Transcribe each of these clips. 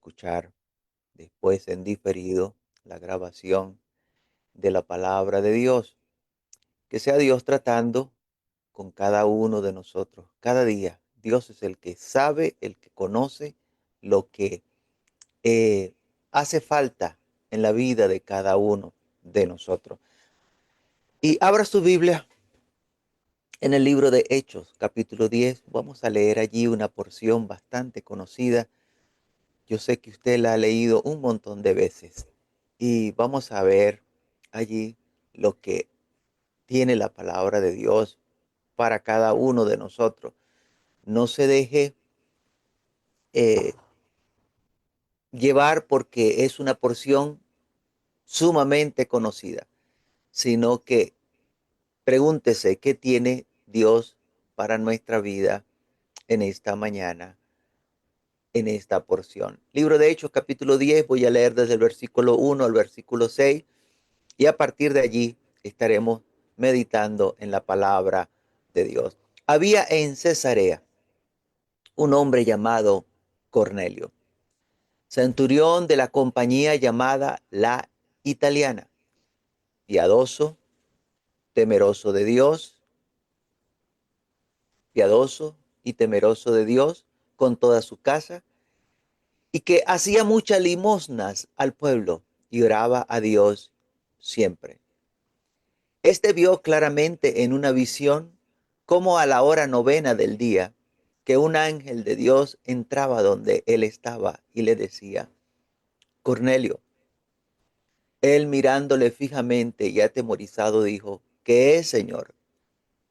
escuchar después en diferido la grabación de la palabra de Dios. Que sea Dios tratando con cada uno de nosotros cada día. Dios es el que sabe, el que conoce lo que eh, hace falta en la vida de cada uno de nosotros. Y abra su Biblia en el libro de Hechos, capítulo 10. Vamos a leer allí una porción bastante conocida. Yo sé que usted la ha leído un montón de veces y vamos a ver allí lo que tiene la palabra de Dios para cada uno de nosotros. No se deje eh, llevar porque es una porción sumamente conocida, sino que pregúntese qué tiene Dios para nuestra vida en esta mañana, en esta porción. Libro de Hechos, capítulo 10, voy a leer desde el versículo 1 al versículo 6. Y a partir de allí estaremos meditando en la palabra de Dios. Había en Cesarea un hombre llamado Cornelio, centurión de la compañía llamada La Italiana, piadoso, temeroso de Dios, piadoso y temeroso de Dios con toda su casa, y que hacía muchas limosnas al pueblo y oraba a Dios siempre. Este vio claramente en una visión cómo a la hora novena del día que un ángel de Dios entraba donde él estaba y le decía, Cornelio. Él mirándole fijamente y atemorizado dijo, ¿qué es, Señor?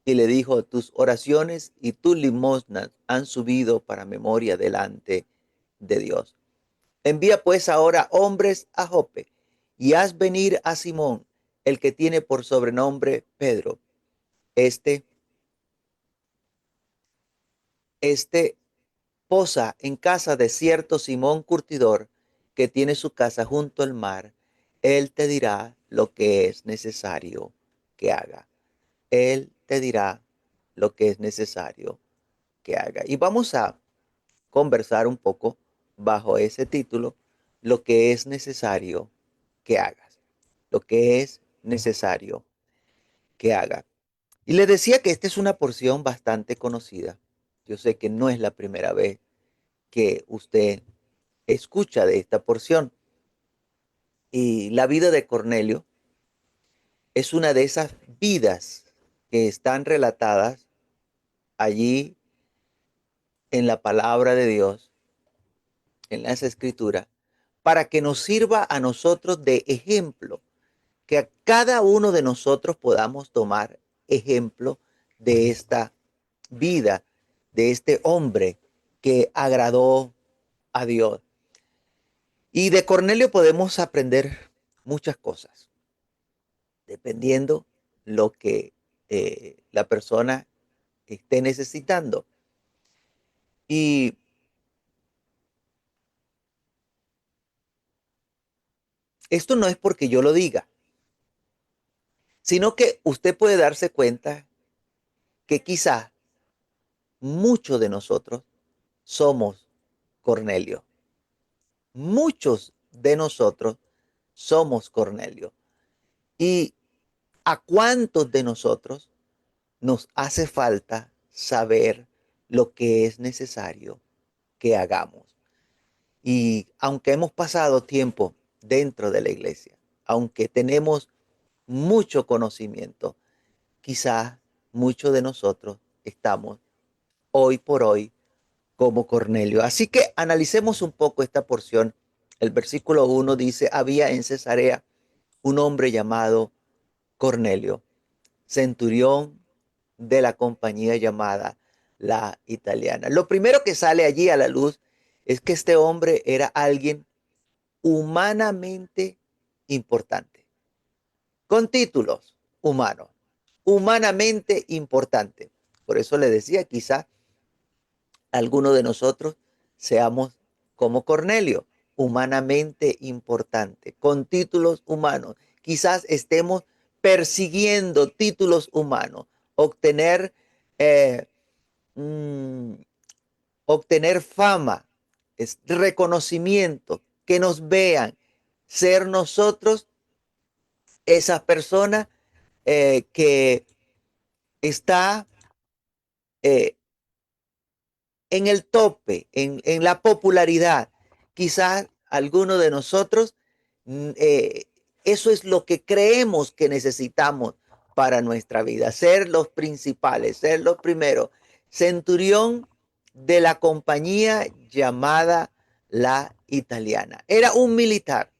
Y le dijo, tus oraciones y tus limosnas han subido para memoria delante de Dios. Envía pues ahora hombres a Jope y haz venir a Simón, el que tiene por sobrenombre Pedro. Este Este posa en casa de cierto Simón Curtidor, que tiene su casa junto al mar. Él te dirá lo que es necesario que haga. Él te dirá lo que es necesario que haga. Y vamos a conversar un poco bajo ese título, lo que es necesario que hagas. Lo que es necesario que haga. Y le decía que esta es una porción bastante conocida. Yo sé que no es la primera vez que usted escucha de esta porción. Y la vida de Cornelio es una de esas vidas que están relatadas allí en la palabra de Dios, en las escrituras, para que nos sirva a nosotros de ejemplo, que a cada uno de nosotros podamos tomar ejemplo de esta vida, de este hombre que agradó a Dios. Y de Cornelio podemos aprender muchas cosas, dependiendo lo que la persona esté necesitando. Y esto no es porque yo lo diga, sino que usted puede darse cuenta que quizá muchos de nosotros somos Cornelio. Muchos de nosotros somos Cornelio. ¿Y a cuántos de nosotros nos hace falta saber lo que es necesario que hagamos? Y aunque hemos pasado tiempo dentro de la iglesia, aunque tenemos mucho conocimiento, quizás muchos de nosotros estamos hoy por hoy como Cornelio. Así que analicemos un poco esta porción. El versículo 1 dice, había en Cesarea un hombre llamado Cornelio, centurión de la compañía llamada La Italiana. Lo primero que sale allí a la luz es que este hombre era alguien humanamente importante, con títulos humanos, humanamente importante. Por eso le decía, quizá alguno de nosotros seamos como Cornelio, humanamente importante, con títulos humanos. Quizás estemos persiguiendo títulos humanos, obtener, eh, mm, obtener fama, es reconocimiento, que nos vean, ser nosotros esa persona que está eh, en el tope, en la popularidad. Quizás alguno de nosotros, eso es lo que creemos que necesitamos para nuestra vida, ser los principales, ser los primeros. Centurión de la compañía llamada la Italiana. Era un militar,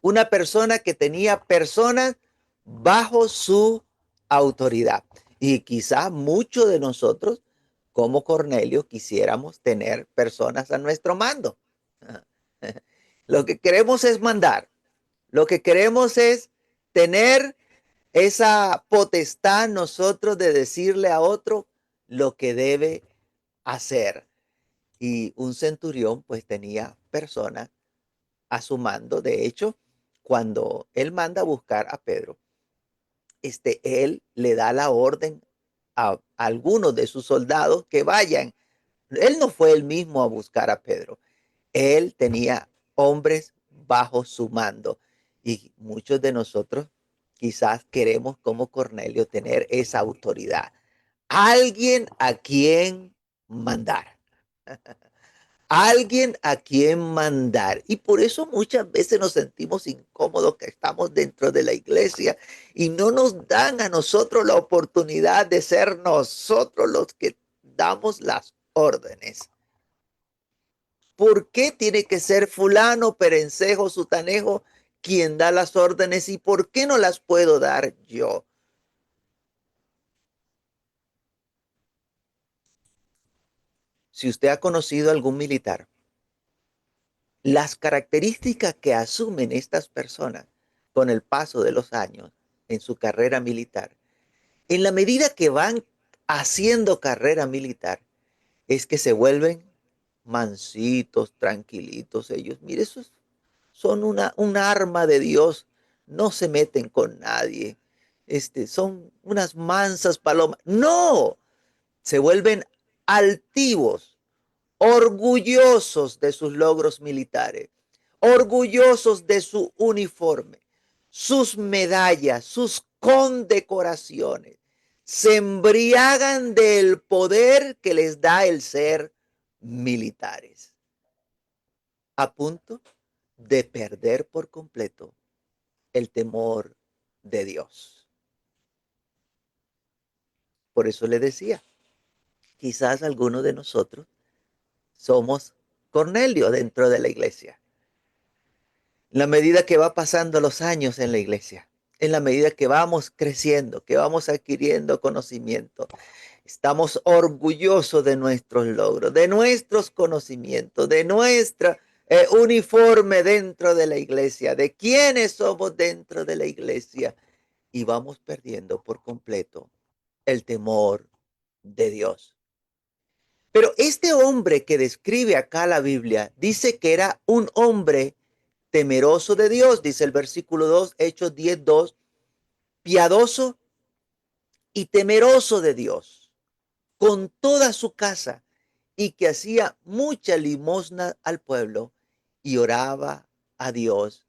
una persona que tenía personas bajo su autoridad. Y quizás muchos de nosotros, como Cornelio, quisiéramos tener personas a nuestro mando. Lo que queremos es mandar. Lo que queremos es tener esa potestad nosotros de decirle a otro lo que debe hacer. Y un centurión pues tenía personas a su mando. De hecho, cuando él manda a buscar a Pedro, él le da la orden a algunos de sus soldados que vayan. Él no fue el mismo a buscar a Pedro. Él tenía hombres bajo su mando. Y muchos de nosotros quizás queremos como Cornelio tener esa autoridad. Alguien a quien mandar. Alguien a quien mandar. Y por eso muchas veces nos sentimos incómodos que estamos dentro de la iglesia y no nos dan a nosotros la oportunidad de ser nosotros los que damos las órdenes. ¿Por qué tiene que ser fulano, perencejo, sutanejo quien da las órdenes y por qué no las puedo dar yo? Si usted ha conocido a algún militar, las características que asumen estas personas con el paso de los años en su carrera militar, en la medida que van haciendo carrera militar, es que se vuelven mansitos, tranquilitos ellos. Mire, esos son un arma de Dios, no se meten con nadie. Son unas mansas palomas. No, se vuelven altivos, orgullosos de sus logros militares, orgullosos de su uniforme, sus medallas, sus condecoraciones. Se embriagan del poder que les da el ser militares, a punto de perder por completo el temor de Dios. Por eso le decía, quizás algunos de nosotros somos Cornelio dentro de la iglesia. En la medida que va pasando los años en la iglesia, en la medida que vamos creciendo, que vamos adquiriendo conocimiento, estamos orgullosos de nuestros logros, de nuestros conocimientos, de nuestra uniforme dentro de la iglesia, de quiénes somos dentro de la iglesia y vamos perdiendo por completo el temor de Dios. Pero este hombre que describe acá la Biblia dice que era un hombre temeroso de Dios, dice el versículo 2, Hechos 10:2, piadoso y temeroso de Dios, con toda su casa, y que hacía mucha limosna al pueblo y oraba a Dios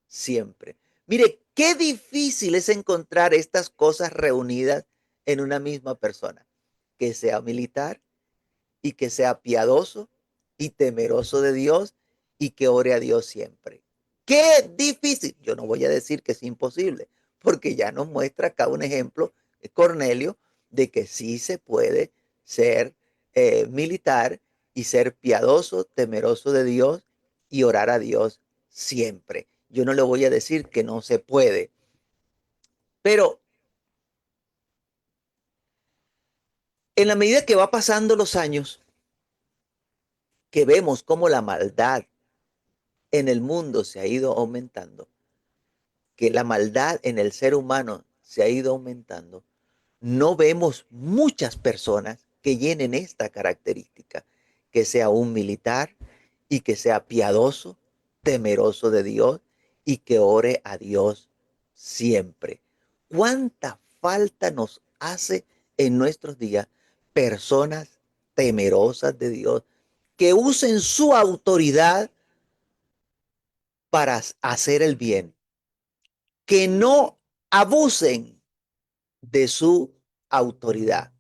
siempre. Mire, qué difícil es encontrar estas cosas reunidas en una misma persona, que sea militar y que sea piadoso y temeroso de Dios y que ore a Dios siempre. Qué difícil. Yo no voy a decir que es imposible, porque ya nos muestra acá un ejemplo, Cornelio, de que sí se puede ser militar y ser piadoso, temeroso de Dios y orar a Dios siempre. Yo no le voy a decir que no se puede, pero en la medida que va pasando los años, que vemos cómo la maldad en el mundo se ha ido aumentando, que la maldad en el ser humano se ha ido aumentando, no vemos muchas personas que llenen esta característica, que sea un militar y que sea piadoso, temeroso de Dios y que ore a Dios siempre. ¿Cuánta falta nos hace en nuestros días personas temerosas de Dios, que usen su autoridad para hacer el bien, que no abusen de su autoridad.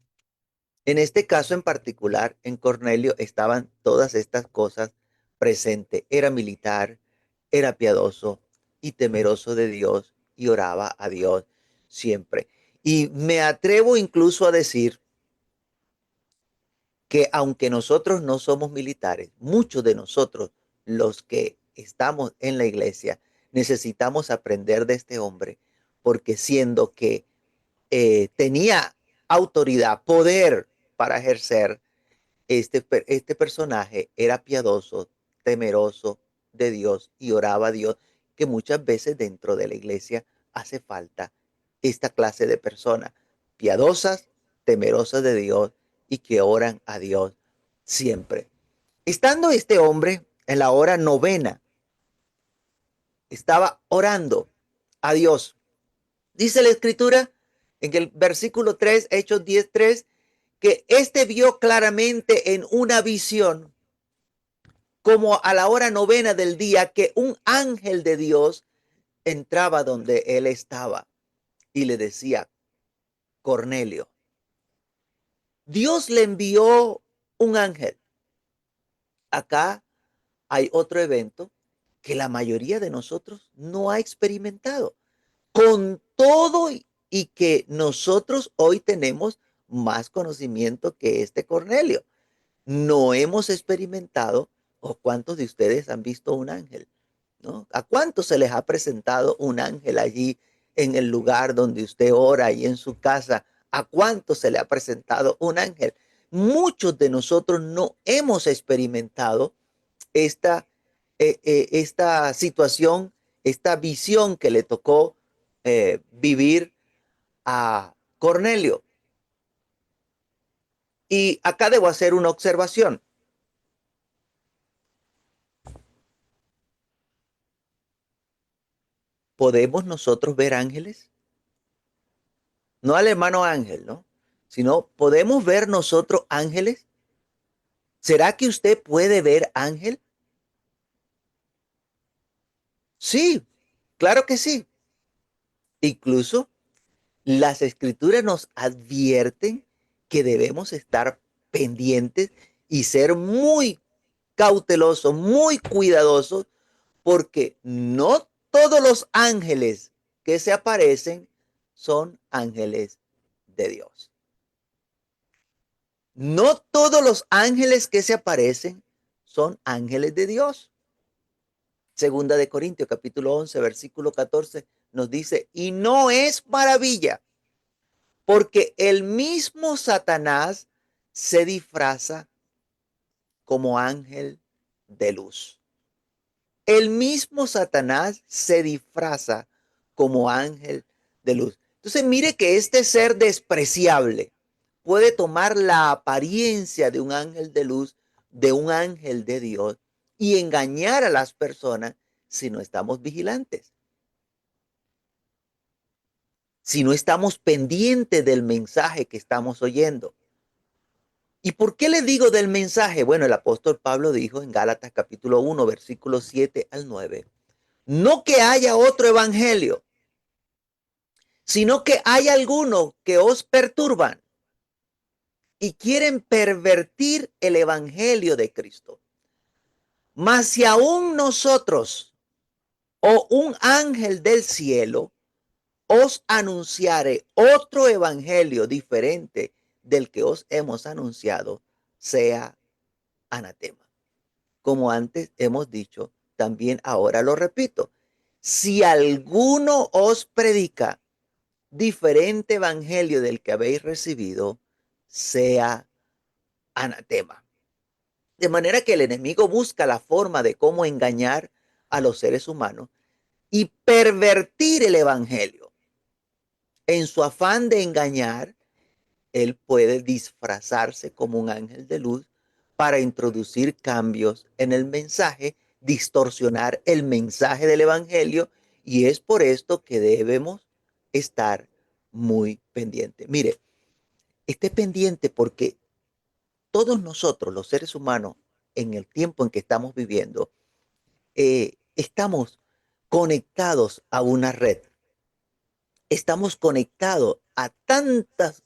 En este caso en particular, en Cornelio estaban todas estas cosas presentes. Era militar, era piadoso y temeroso de Dios y oraba a Dios siempre. Y me atrevo incluso a decir que aunque nosotros no somos militares, muchos de nosotros, los que estamos en la iglesia, necesitamos aprender de este hombre, porque siendo que tenía autoridad, poder para ejercer, este personaje era piadoso, temeroso de Dios y oraba a Dios, que muchas veces dentro de la iglesia hace falta esta clase de personas, piadosas, temerosas de Dios y que oran a Dios siempre. Estando este hombre en la hora novena, estaba orando a Dios. Dice la escritura en el versículo 3, Hechos 10:3, que este vio claramente en una visión, como a la hora novena del día, que un ángel de Dios entraba donde él estaba y le decía, Cornelio. Dios le envió un ángel. Acá hay otro evento que la mayoría de nosotros no ha experimentado. Con todo y que nosotros hoy tenemos más conocimiento que este Cornelio, no hemos experimentado, o cuántos de ustedes han visto un ángel, ¿no? ¿A cuántos se les ha presentado un ángel allí en el lugar donde usted ora y en su casa? ¿A cuántos se le ha presentado un ángel? Muchos de nosotros no hemos experimentado esta, esta situación, esta visión que le tocó vivir a Cornelio. Y acá debo hacer una observación. ¿Podemos nosotros ver ángeles? No al hermano ángel, ¿no? Sino, ¿podemos ver nosotros ángeles? ¿Será que usted puede ver ángel? Sí, claro que sí. Incluso las escrituras nos advierten que debemos estar pendientes y ser muy cautelosos, muy cuidadosos, porque no todos los ángeles que se aparecen son ángeles de Dios. No todos los ángeles que se aparecen son ángeles de Dios. Segunda de Corintios, capítulo 11, versículo 14, nos dice, y no es maravilla, porque el mismo Satanás se disfraza como ángel de luz. El mismo Satanás se disfraza como ángel de luz. Entonces mire que este ser despreciable puede tomar la apariencia de un ángel de luz, de un ángel de Dios, y engañar a las personas si no estamos vigilantes, si no estamos pendientes del mensaje que estamos oyendo. ¿Y por qué le digo del mensaje? Bueno, el apóstol Pablo dijo en Gálatas capítulo 1, versículos 7 al 9, no que haya otro evangelio, sino que hay algunos que os perturban y quieren pervertir el evangelio de Cristo. Mas si aún nosotros o un ángel del cielo os anunciare otro evangelio diferente del que os hemos anunciado, sea anatema. Como antes hemos dicho, también ahora lo repito. Si alguno os predica diferente evangelio del que habéis recibido, sea anatema. De manera que el enemigo busca la forma de cómo engañar a los seres humanos y pervertir el evangelio. En su afán de engañar, él puede disfrazarse como un ángel de luz para introducir cambios en el mensaje, distorsionar el mensaje del evangelio, y es por esto que debemos estar muy pendientes. Mire, esté pendiente porque todos nosotros, los seres humanos, en el tiempo en que estamos viviendo, estamos conectados a una red, estamos conectados a tantas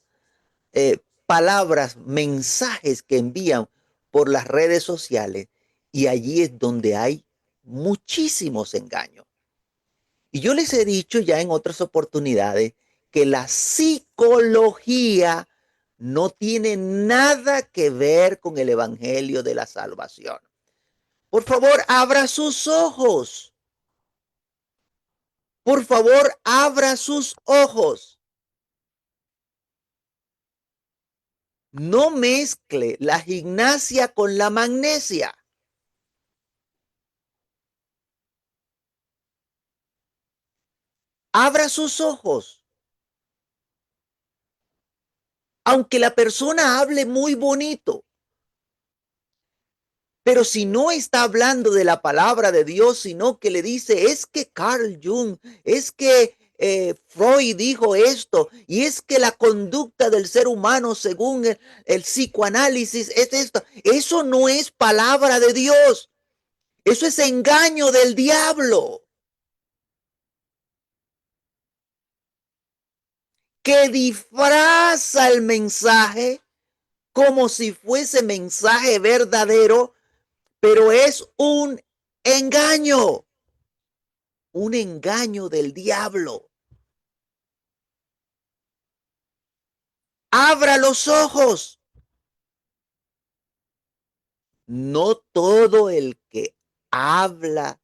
palabras, mensajes que envían por las redes sociales y allí es donde hay muchísimos engaños. Y yo les he dicho ya en otras oportunidades que la psicología no tiene nada que ver con el evangelio de la salvación. Por favor, abra sus ojos. Por favor, abra sus ojos. No mezcle la gimnasia con la magnesia. Abra sus ojos. Aunque la persona hable muy bonito, pero si no está hablando de la palabra de Dios, sino que le dice, es que Carl Jung, es que Freud dijo esto, y es que la conducta del ser humano según el psicoanálisis es esto. Eso no es palabra de Dios. Eso es engaño del diablo, que disfraza el mensaje como si fuese mensaje verdadero, pero es un engaño del diablo. Abra los ojos. No todo el que habla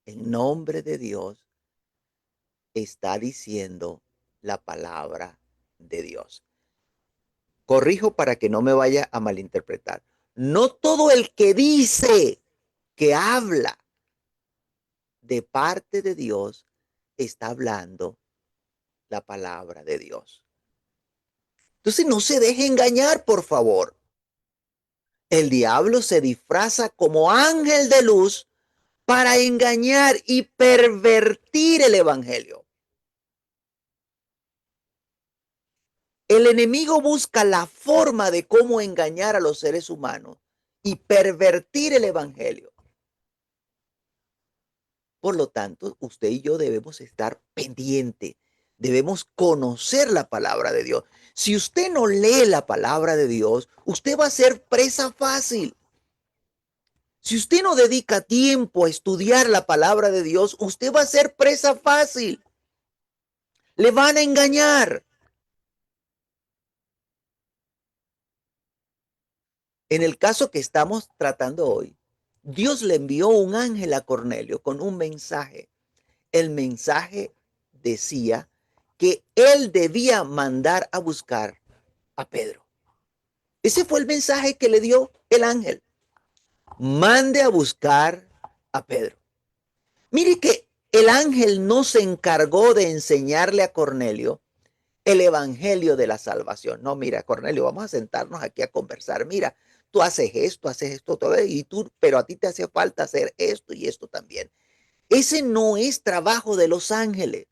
en nombre de Dios está diciendo la palabra de Dios. Corrijo para que no me vaya a malinterpretar. No todo el que dice que habla de parte de Dios está hablando la palabra de Dios. Entonces no se deje engañar, por favor. El diablo se disfraza como ángel de luz para engañar y pervertir el evangelio. El enemigo busca la forma de cómo engañar a los seres humanos y pervertir el evangelio. Por lo tanto, usted y yo debemos estar pendientes, debemos conocer la palabra de Dios. Si usted no lee la palabra de Dios, usted va a ser presa fácil. Si usted no dedica tiempo a estudiar la palabra de Dios, usted va a ser presa fácil. Le van a engañar. En el caso que estamos tratando hoy, Dios le envió un ángel a Cornelio con un mensaje. El mensaje decía que él debía mandar a buscar a Pedro. Ese fue el mensaje que le dio el ángel. Mande a buscar a Pedro. Mire que el ángel no se encargó de enseñarle a Cornelio el evangelio de la salvación. No, mira, Cornelio, vamos a sentarnos aquí a conversar. Mira, tú haces esto, todo, y tú, pero a ti te hace falta hacer esto y esto también. Ese no es trabajo de los ángeles.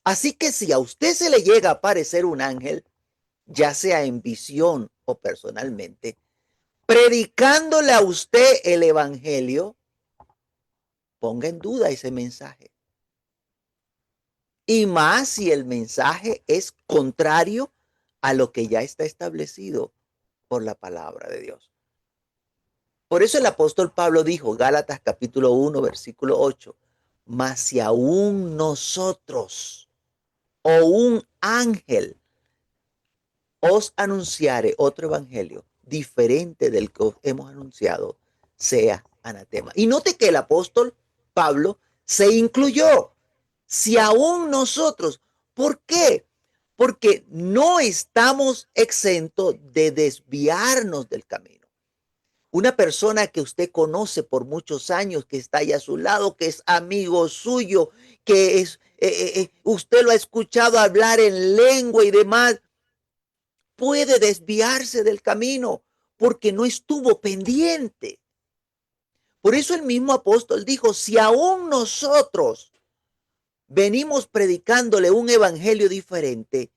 Así que si a usted se le llega a aparecer un ángel, ya sea en visión o personalmente, predicándole a usted el evangelio, ponga en duda ese mensaje. Y más si el mensaje es contrario a lo que ya está establecido por la palabra de Dios. Por eso el apóstol Pablo dijo, Gálatas capítulo 1, versículo 8, mas si aún nosotros o un ángel os anunciare otro evangelio diferente del que os hemos anunciado, sea anatema. Y note que el apóstol Pablo se incluyó. Si aún nosotros, ¿por qué? Porque no estamos exentos de desviarnos del camino. Una persona que usted conoce por muchos años, que está ahí a su lado, que es amigo suyo, que es, usted lo ha escuchado hablar en lengua y demás, puede desviarse del camino porque no estuvo pendiente. Por eso el mismo apóstol dijo, si aún nosotros venimos predicándole un evangelio diferente,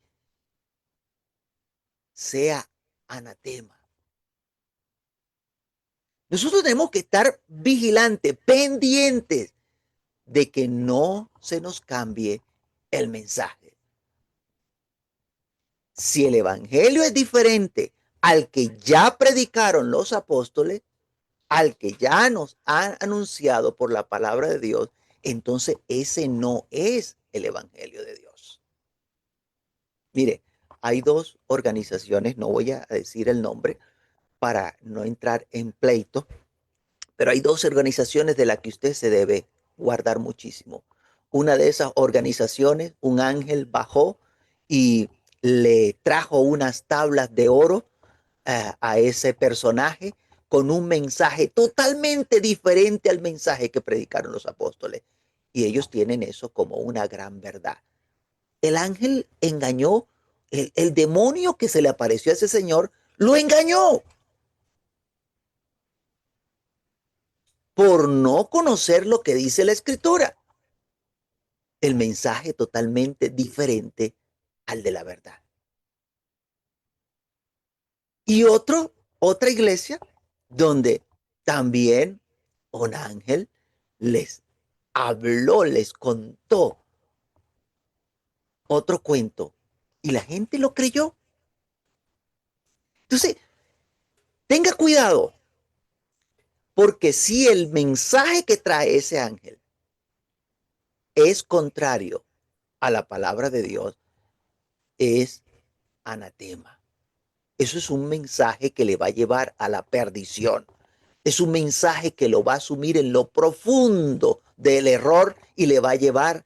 sea anatema. Nosotros tenemos que estar vigilantes, pendientes de que no se nos cambie el mensaje. Si el evangelio es diferente al que ya predicaron los apóstoles, al que ya nos han anunciado por la palabra de Dios, entonces ese no es el evangelio de Dios. Mire, hay dos organizaciones, no voy a decir el nombre para no entrar en pleito, pero hay dos organizaciones de las que usted se debe guardar muchísimo. Una de esas organizaciones, un ángel bajó y le trajo unas tablas de oro a ese personaje con un mensaje totalmente diferente al mensaje que predicaron los apóstoles. Y ellos tienen eso como una gran verdad. El ángel engañó, el demonio que se le apareció a ese señor, lo engañó por no conocer lo que dice la escritura. El mensaje totalmente diferente al de la verdad. Y otra iglesia donde también un ángel les habló, les contó otro cuento y la gente lo creyó. Entonces, tenga cuidado, porque si el mensaje que trae ese ángel es contrario a la palabra de Dios, es anatema. Eso es un mensaje que le va a llevar a la perdición. Es un mensaje que lo va a sumir en lo profundo del error y le va a llevar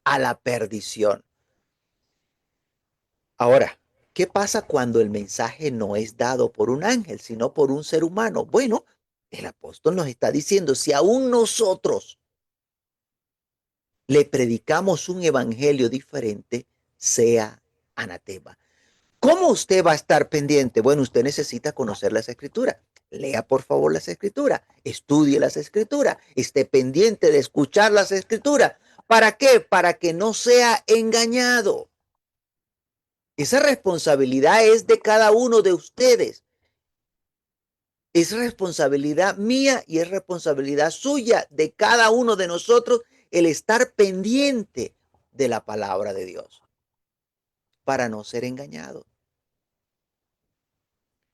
a la perdición. Ahora, ¿qué pasa cuando el mensaje no es dado por un ángel, sino por un ser humano? Bueno, el apóstol nos está diciendo, si aún nosotros le predicamos un evangelio diferente, sea anatema. ¿Cómo usted va a estar pendiente? Bueno, usted necesita conocer las escrituras. Lea por favor las escrituras, estudie las escrituras, esté pendiente de escuchar las escrituras. ¿Para qué? Para que no sea engañado. Esa responsabilidad es de cada uno de ustedes. Es responsabilidad mía y es responsabilidad suya de cada uno de nosotros el estar pendiente de la palabra de Dios para no ser engañado.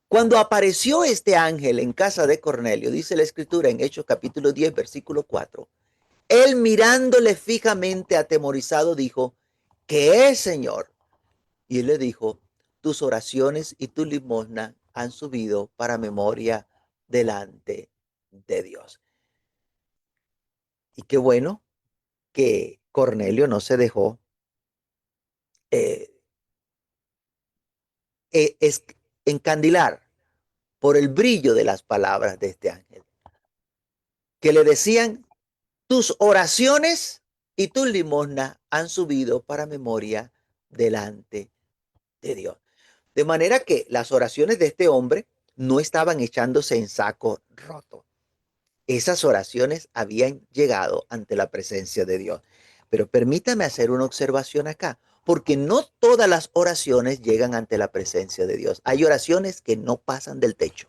Cuando apareció este ángel en casa de Cornelio, dice la escritura en Hechos capítulo 10, versículo 4, él mirándole fijamente atemorizado dijo, ¿qué es, Señor? Y él le dijo, tus oraciones y tu limosna han subido para memoria delante de Dios. Y qué bueno que Cornelio no se dejó eh, es, encandilar por el brillo de las palabras de este ángel, que le decían, tus oraciones y tus limosnas han subido para memoria delante de Dios. De manera que las oraciones de este hombre no estaban echándose en saco roto. Esas oraciones habían llegado ante la presencia de Dios. Pero permítame hacer una observación acá, porque no todas las oraciones llegan ante la presencia de Dios. Hay oraciones que no pasan del techo.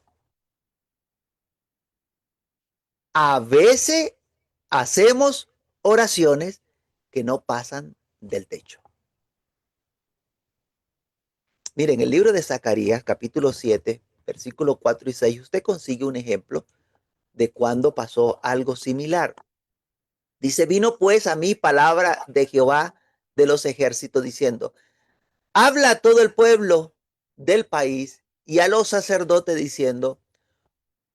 A veces hacemos oraciones que no pasan del techo. Miren, el libro de Zacarías, capítulo 7, versículos 4 y 6, usted consigue un ejemplo de cuando pasó algo similar. Dice, vino pues a mí palabra de Jehová de los ejércitos diciendo, habla a todo el pueblo del país y a los sacerdotes diciendo,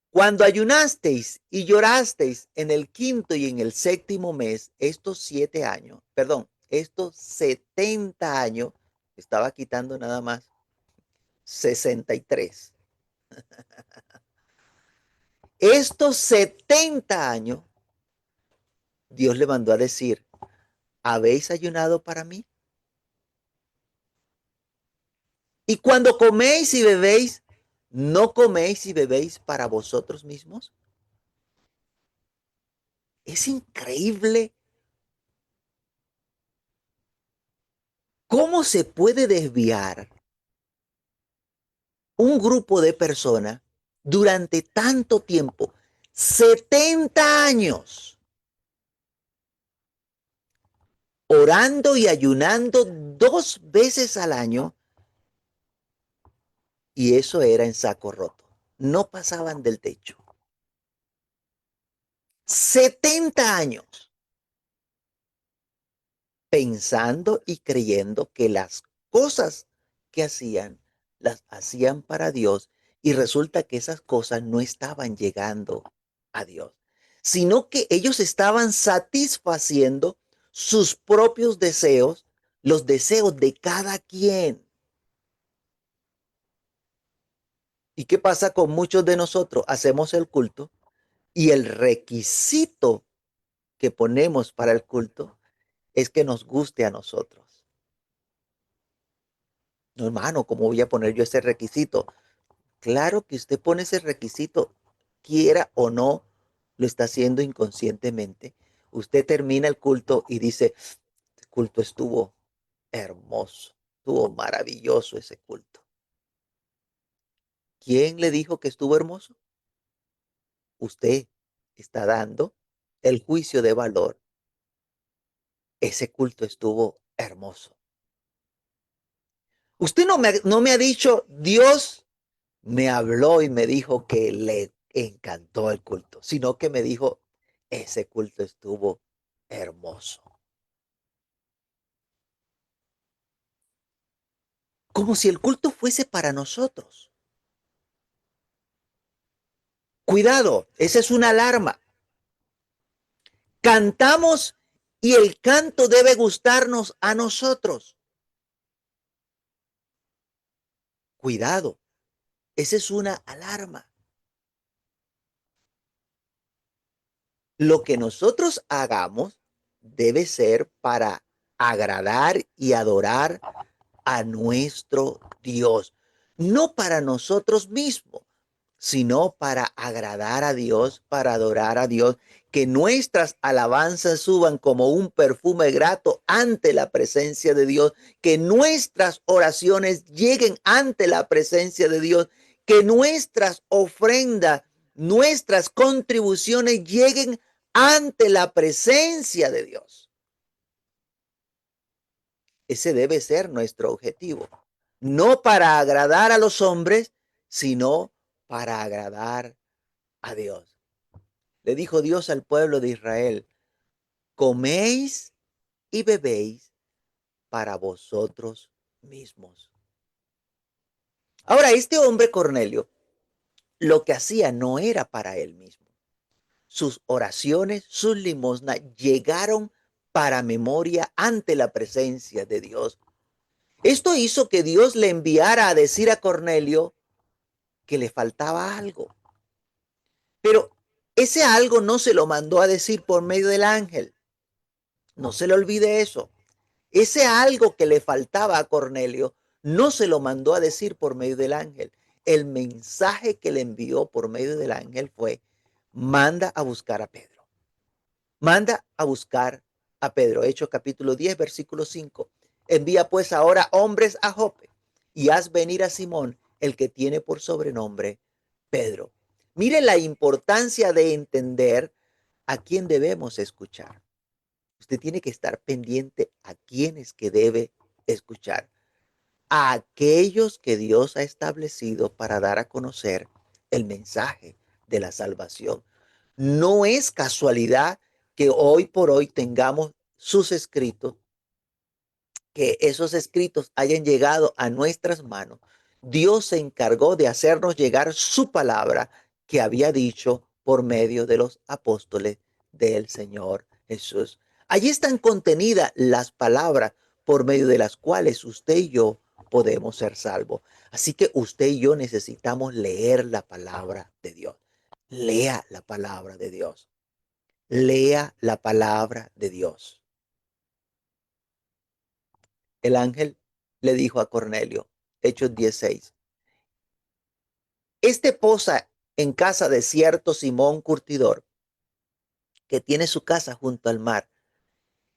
cuando ayunasteis y llorasteis en el quinto y en el séptimo mes, estos 7 años, perdón, estos 70 años, estaba quitando nada más 63. Estos 70 años, Dios le mandó a decir, ¿habéis ayunado para mí? Y cuando coméis y bebéis, ¿no coméis y bebéis para vosotros mismos? Es increíble cómo se puede desviar un grupo de personas durante tanto tiempo 70 años orando y ayunando 2 veces al año, y eso era en saco roto. No pasaban del techo. 70 años pensando y creyendo que las cosas que hacían, las hacían para Dios, y resulta que esas cosas no estaban llegando a Dios, sino que ellos estaban satisfaciendo sus propios deseos, los deseos de cada quien. ¿Y qué pasa con muchos de nosotros? Hacemos el culto y el requisito que ponemos para el culto es que nos guste a nosotros. No, hermano, ¿cómo voy a poner yo ese requisito? Claro que usted pone ese requisito, quiera o no, lo está haciendo inconscientemente. Usted termina el culto y dice, el culto estuvo hermoso, estuvo maravilloso ese culto. ¿Quién le dijo que estuvo hermoso? Usted está dando el juicio de valor. Ese culto estuvo hermoso. Usted no me ha dicho, Dios me habló y me dijo que le encantó el culto, sino que me dijo, ese culto estuvo hermoso. Como si el culto fuese para nosotros. Cuidado, esa es una alarma. Cantamos y el canto debe gustarnos a nosotros. Cuidado, esa es una alarma. Lo que nosotros hagamos debe ser para agradar y adorar a nuestro Dios, no para nosotros mismos, sino para agradar a Dios, para adorar a Dios, que nuestras alabanzas suban como un perfume grato ante la presencia de Dios, que nuestras oraciones lleguen ante la presencia de Dios, que nuestras ofrendas, nuestras contribuciones lleguen ante la presencia de Dios. Ese debe ser nuestro objetivo. No para agradar a los hombres, sino para agradar a Dios. Le dijo Dios al pueblo de Israel, coméis y bebéis para vosotros mismos. Ahora, este hombre Cornelio, lo que hacía no era para él mismo. Sus oraciones, sus limosnas llegaron para memoria ante la presencia de Dios. Esto hizo que Dios le enviara a decir a Cornelio que le faltaba algo. Pero ese algo no se lo mandó a decir por medio del ángel. No se le olvide eso. Ese algo que le faltaba a Cornelio no se lo mandó a decir por medio del ángel. El mensaje que le envió por medio del ángel fue, manda a buscar a Pedro. Manda a buscar a Pedro. Hechos capítulo 10, versículo 5. Envía pues ahora hombres a Jope y haz venir a Simón, el que tiene por sobrenombre Pedro. Mire la importancia de entender a quién debemos escuchar. Usted tiene que estar pendiente a quienes que debe escuchar. A aquellos que Dios ha establecido para dar a conocer el mensaje de la salvación. No es casualidad que hoy por hoy tengamos sus escritos, que esos escritos hayan llegado a nuestras manos. Dios se encargó de hacernos llegar su palabra que había dicho por medio de los apóstoles del Señor Jesús. Allí están contenidas las palabras por medio de las cuales usted y yo podemos ser salvos. Así que usted y yo necesitamos leer la palabra de Dios. Lea la palabra de Dios. Lea la palabra de Dios. El ángel le dijo a Cornelio, Hechos 16, este posa en casa de cierto Simón Curtidor, que tiene su casa junto al mar.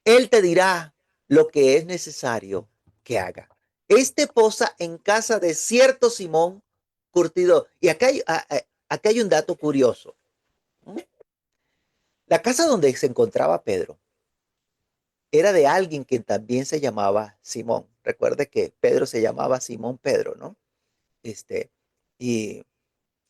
Él te dirá lo que es necesario que haga. Este posa en casa de cierto Simón Curtidor. Y acá hay un dato curioso. La casa donde se encontraba Pedro era de alguien que también se llamaba Simón. Recuerde que Pedro se llamaba Simón Pedro, ¿no? Este, y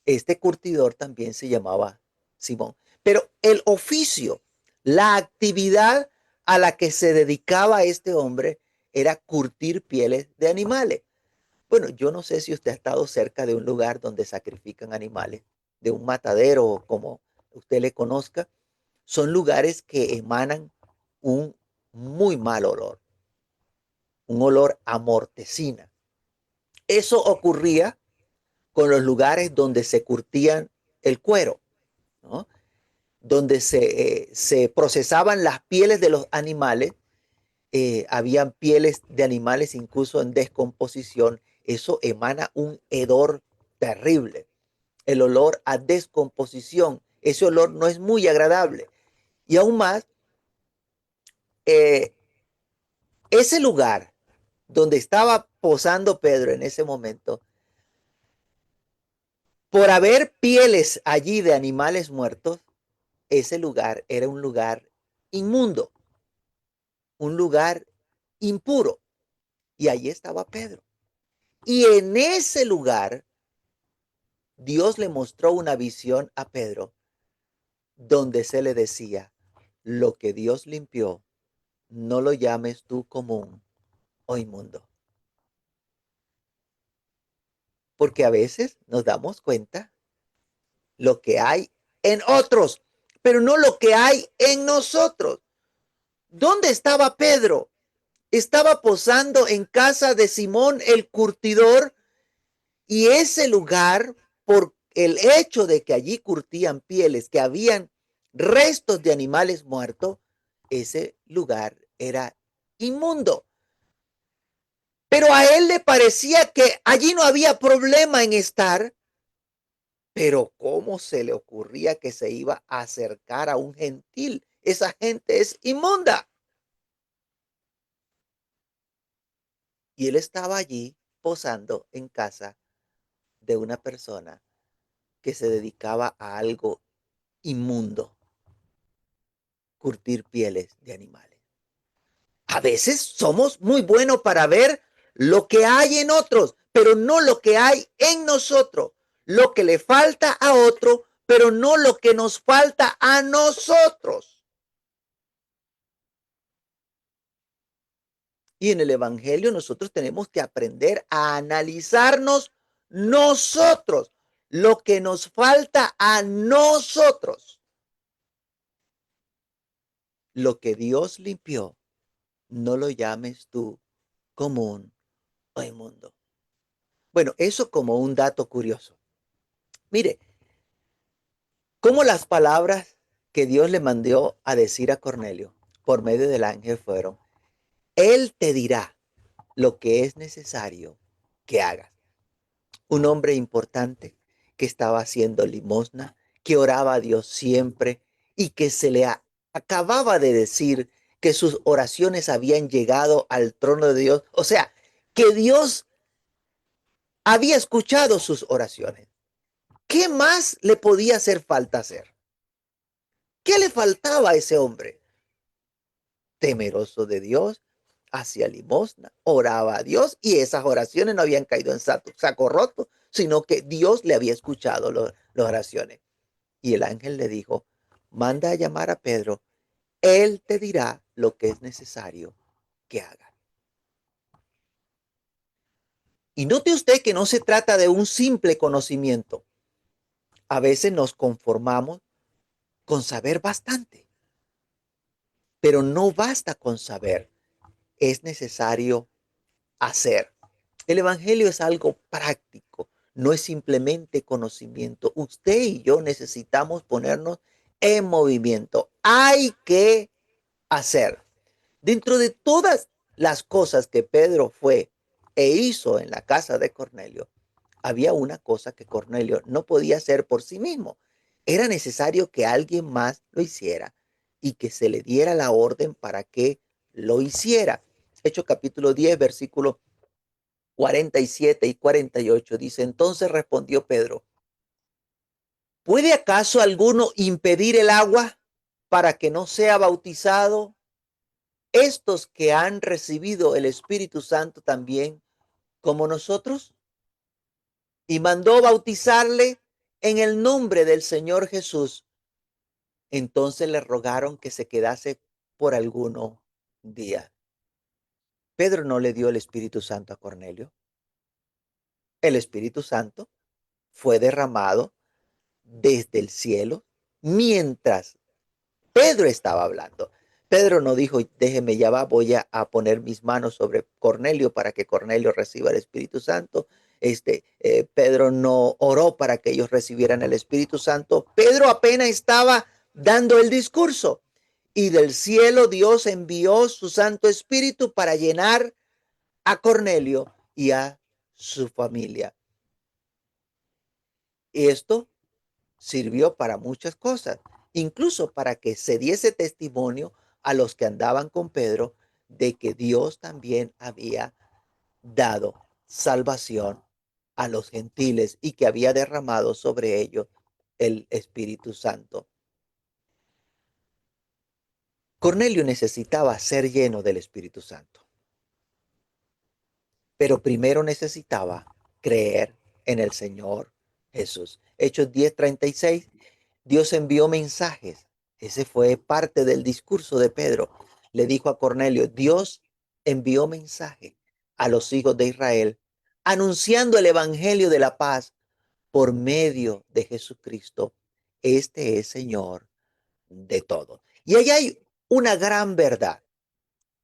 este curtidor también se llamaba Simón. Pero el oficio, la actividad a la que se dedicaba este hombre era curtir pieles de animales. Bueno, yo no sé si usted ha estado cerca de un lugar donde sacrifican animales, de un matadero, como usted le conozca. Son lugares que emanan un muy mal olor, un olor a mortecina. Eso ocurría con los lugares donde se curtían el cuero, ¿no? Donde se procesaban las pieles de los animales, habían pieles de animales incluso en descomposición. Eso emana un hedor terrible, el olor a descomposición. Ese olor no es muy agradable. Y aún más, eh, ese lugar donde estaba posando Pedro en ese momento, por haber pieles allí de animales muertos, ese lugar era un lugar inmundo, un lugar impuro. Y allí estaba Pedro. Y en ese lugar, Dios le mostró una visión a Pedro donde se le decía, lo que Dios limpió, no lo llames tú común o inmundo. Porque a veces nos damos cuenta lo que hay en otros, pero no lo que hay en nosotros. ¿Dónde estaba Pedro? Estaba posando en casa de Simón el curtidor y ese lugar, por el hecho de que allí curtían pieles, que habían restos de animales muertos, ese lugar era inmundo. Pero a él le parecía que allí no había problema en estar. Pero ¿cómo se le ocurría que se iba a acercar a un gentil? Esa gente es inmunda. Y él estaba allí posando en casa de una persona que se dedicaba a algo inmundo, curtir pieles de animales. A veces somos muy buenos para ver lo que hay en otros, pero no lo que hay en nosotros. Lo que le falta a otro, pero no lo que nos falta a nosotros. Y en el Evangelio nosotros tenemos que aprender a analizarnos nosotros, lo que nos falta a nosotros. Lo que Dios limpió, no lo llames tú común o inmundo. Bueno, eso como un dato curioso. Mire, cómo las palabras que Dios le mandó a decir a Cornelio por medio del ángel fueron, Él te dirá lo que es necesario que hagas. Un hombre importante que estaba haciendo limosna, que oraba a Dios siempre y que acababa de decir que sus oraciones habían llegado al trono de Dios. O sea, que Dios había escuchado sus oraciones. ¿Qué más le podía hacer falta hacer? ¿Qué le faltaba a ese hombre? Temeroso de Dios, hacía limosna, oraba a Dios y esas oraciones no habían caído en saco roto, sino que Dios le había escuchado las oraciones. Y el ángel le dijo, manda a llamar a Pedro, él te dirá lo que es necesario que haga. Y note usted que no se trata de un simple conocimiento. A veces nos conformamos con saber bastante, pero no basta con saber, es necesario hacer. El Evangelio es algo práctico, no es simplemente conocimiento. Usted y yo necesitamos ponernos en movimiento. Hay que hacer. Dentro de todas las cosas que Pedro fue e hizo en la casa de Cornelio, había una cosa que Cornelio no podía hacer por sí mismo. Era necesario que alguien más lo hiciera y que se le diera la orden para que lo hiciera. Hechos capítulo 10, versículo 47 y 48 dice, entonces respondió Pedro, ¿puede acaso alguno impedir el agua? para que no sea bautizado estos que han recibido el Espíritu Santo también como nosotros? Y mandó bautizarle en el nombre del Señor Jesús. Entonces le rogaron que se quedase por algunos días. Pedro no le dio el Espíritu Santo a Cornelio. El Espíritu Santo fue derramado desde el cielo mientras Pedro estaba hablando. Pedro no dijo, déjeme ya va, voy a poner mis manos sobre Cornelio para que Cornelio reciba el Espíritu Santo. Pedro no oró para que ellos recibieran el Espíritu Santo. Pedro apenas estaba dando el discurso y del cielo Dios envió su Santo Espíritu para llenar a Cornelio y a su familia. Y esto sirvió para muchas cosas, incluso para que se diese testimonio a los que andaban con Pedro de que Dios también había dado salvación a los gentiles y que había derramado sobre ellos el Espíritu Santo. Cornelio necesitaba ser lleno del Espíritu Santo, pero primero necesitaba creer en el Señor Jesús. Hechos 10:36. Dios envió mensajes. Ese fue parte del discurso de Pedro. Le dijo a Cornelio, Dios envió mensaje a los hijos de Israel, anunciando el evangelio de la paz por medio de Jesucristo. Este es Señor de todo. Y ahí hay una gran verdad.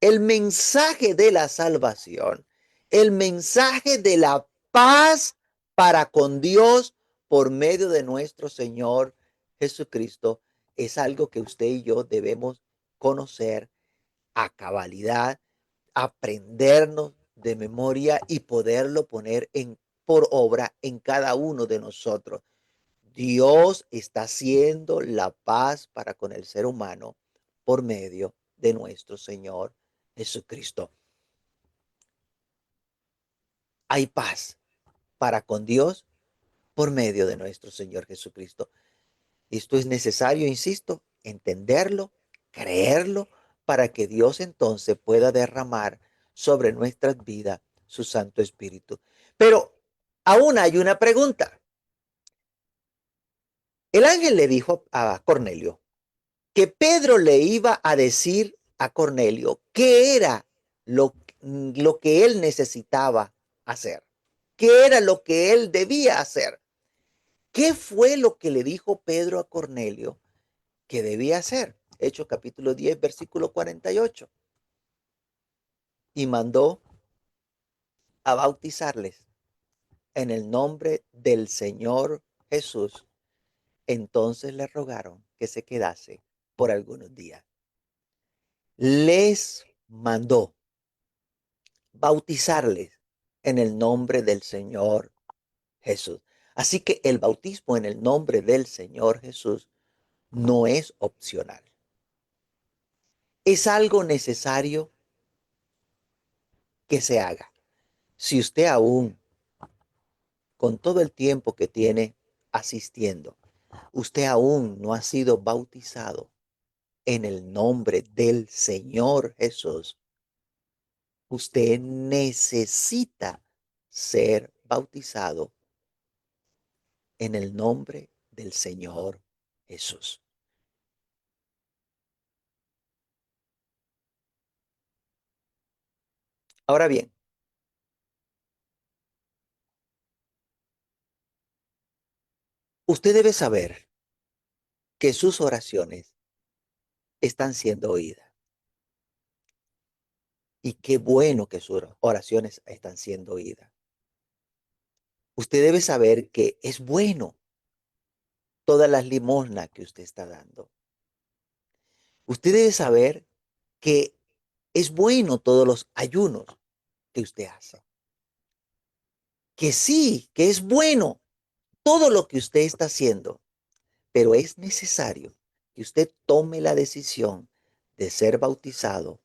El mensaje de la salvación, el mensaje de la paz para con Dios por medio de nuestro Señor Jesucristo es algo que usted y yo debemos conocer a cabalidad, aprendernos de memoria y poderlo poner por obra en cada uno de nosotros. Dios está haciendo la paz para con el ser humano por medio de nuestro Señor Jesucristo. Hay paz para con Dios por medio de nuestro Señor Jesucristo. Esto es necesario, insisto, entenderlo, creerlo, para que Dios entonces pueda derramar sobre nuestras vidas su Santo Espíritu. Pero aún hay una pregunta. El ángel le dijo a Cornelio que Pedro le iba a decir a Cornelio qué era lo que él necesitaba hacer, qué era lo que él debía hacer. ¿Qué fue lo que le dijo Pedro a Cornelio que debía hacer? Hechos capítulo 10, versículo 48. Y mandó a bautizarles en el nombre del Señor Jesús. Entonces le rogaron que se quedase por algunos días. Les mandó bautizarles en el nombre del Señor Jesús. Así que el bautismo en el nombre del Señor Jesús no es opcional. Es algo necesario que se haga. Si usted aún, con todo el tiempo que tiene asistiendo, usted aún no ha sido bautizado en el nombre del Señor Jesús, usted necesita ser bautizado en el nombre del Señor Jesús. Ahora bien, usted debe saber que sus oraciones están siendo oídas. Y qué bueno que sus oraciones están siendo oídas. Usted debe saber que es bueno todas las limosnas que usted está dando. Usted debe saber que es bueno todos los ayunos que usted hace. Que sí, que es bueno todo lo que usted está haciendo, pero es necesario que usted tome la decisión de ser bautizado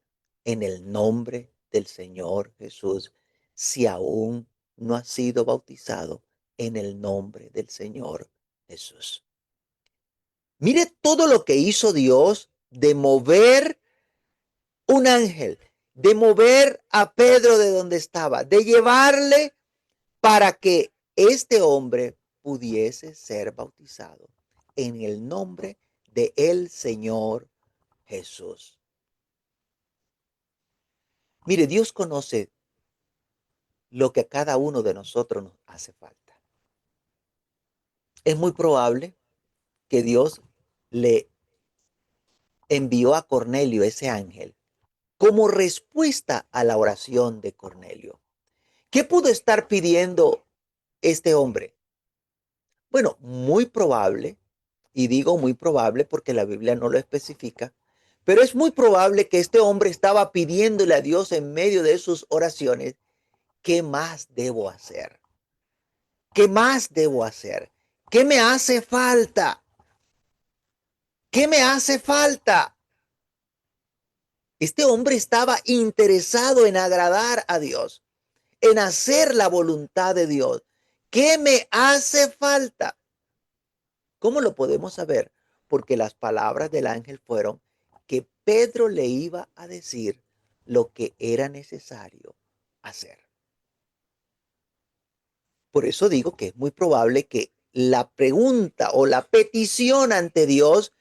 en el nombre del Señor Jesús, si aún no ha sido bautizado en el nombre del Señor Jesús. Mire todo lo que hizo Dios de mover un ángel, de mover a Pedro de donde estaba, de llevarle para que este hombre pudiese ser bautizado en el nombre de el Señor Jesús. Mire, Dios conoce lo que a cada uno de nosotros nos hace falta. Es muy probable que Dios le envió a Cornelio ese ángel como respuesta a la oración de Cornelio. ¿Qué pudo estar pidiendo este hombre? Bueno, muy probable, y digo muy probable porque la Biblia no lo especifica, pero es muy probable que este hombre estaba pidiéndole a Dios en medio de sus oraciones, ¿qué más debo hacer? ¿Qué más debo hacer? ¿Qué me hace falta? ¿Qué me hace falta? Este hombre estaba interesado en agradar a Dios, en hacer la voluntad de Dios. ¿Qué me hace falta? ¿Cómo lo podemos saber? Porque las palabras del ángel fueron que Pedro le iba a decir lo que era necesario hacer. Por eso digo que es muy probable que la pregunta o la petición ante Dios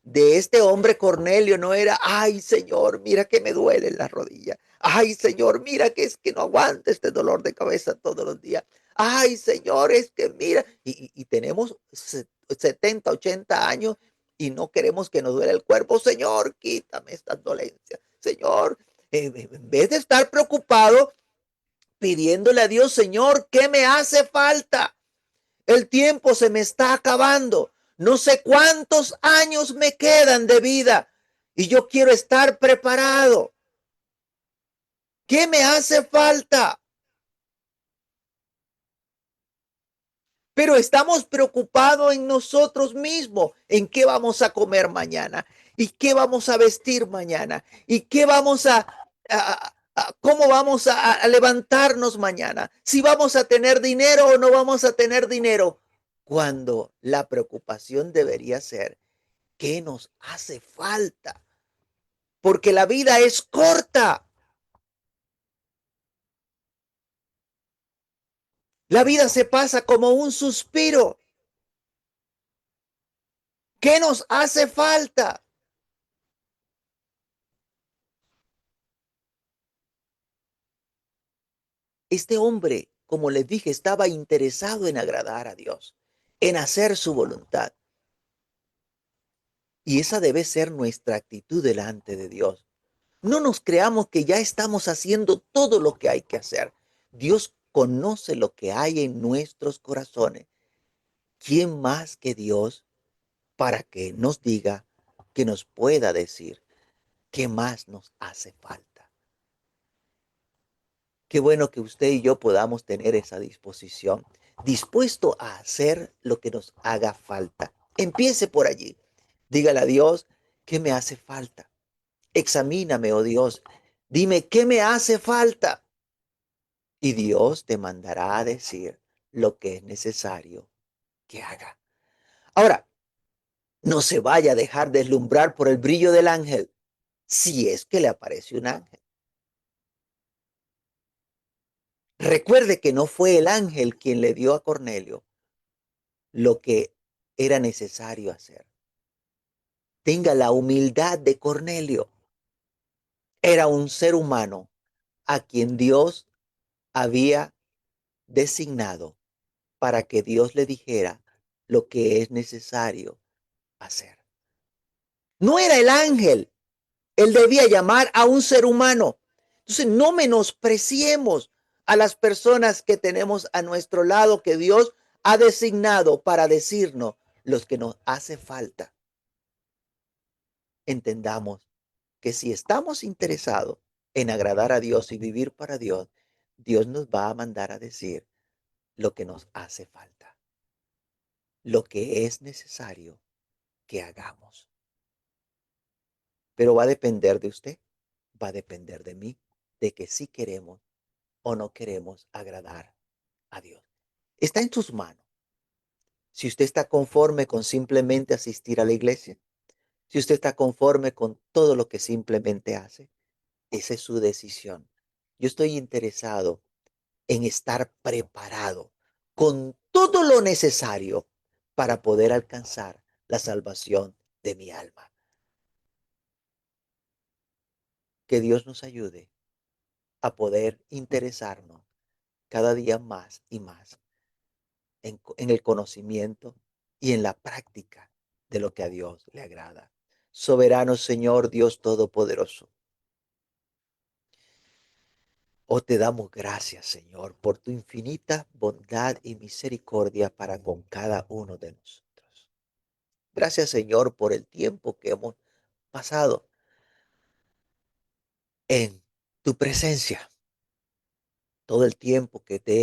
de este hombre Cornelio no era, ay Señor, mira que me duele la rodilla. Ay Señor, mira que es que no aguanta este dolor de cabeza todos los días. Ay Señor, es que mira, y tenemos 70, 80 años y no queremos que nos duele el cuerpo. Señor, quítame estas dolencias. Señor, en vez de estar preocupado pidiéndole a Dios, Señor, ¿qué me hace falta? El tiempo se me está acabando. No sé cuántos años me quedan de vida y yo quiero estar preparado. ¿Qué me hace falta? Pero estamos preocupados en nosotros mismos, en qué vamos a comer mañana y qué vamos a vestir mañana y qué vamos cómo vamos a levantarnos mañana, si vamos a tener dinero o no vamos a tener dinero, cuando la preocupación debería ser qué nos hace falta, porque la vida es corta. La vida se pasa como un suspiro. ¿Qué nos hace falta? Este hombre, como les dije, estaba interesado en agradar a Dios, en hacer su voluntad. Y esa debe ser nuestra actitud delante de Dios. No nos creamos que ya estamos haciendo todo lo que hay que hacer. Dios conoce lo que hay en nuestros corazones. ¿Quién más que Dios para que nos diga, que nos pueda decir qué más nos hace falta? Qué bueno que usted y yo podamos tener esa disposición, dispuesto a hacer lo que nos haga falta. Empiece por allí. Dígale a Dios, ¿qué me hace falta? Examíname, oh Dios. Dime, ¿qué me hace falta? Y Dios te mandará a decir lo que es necesario que haga. Ahora, no se vaya a dejar deslumbrar por el brillo del ángel, si es que le aparece un ángel. Recuerde que no fue el ángel quien le dio a Cornelio lo que era necesario hacer. Tenga la humildad de Cornelio. Era un ser humano a quien Dios había designado para que Dios le dijera lo que es necesario hacer. No era el ángel, él debía llamar a un ser humano. Entonces, no menospreciemos a las personas que tenemos a nuestro lado, que Dios ha designado para decirnos los que nos hace falta. Entendamos que si estamos interesados en agradar a Dios y vivir para Dios, Dios nos va a mandar a decir lo que nos hace falta, lo que es necesario que hagamos. Pero va a depender de usted, va a depender de mí, de que si queremos o no queremos agradar a Dios. Está en tus manos. Si usted está conforme con simplemente asistir a la iglesia, si usted está conforme con todo lo que simplemente hace, esa es su decisión. Yo estoy interesado en estar preparado con todo lo necesario para poder alcanzar la salvación de mi alma. Que Dios nos ayude a poder interesarnos cada día más y más en el conocimiento y en la práctica de lo que a Dios le agrada. Soberano Señor Dios Todopoderoso, oh te damos gracias Señor por tu infinita bondad y misericordia para con cada uno de nosotros. Gracias Señor por el tiempo que hemos pasado en tu presencia, todo el tiempo que te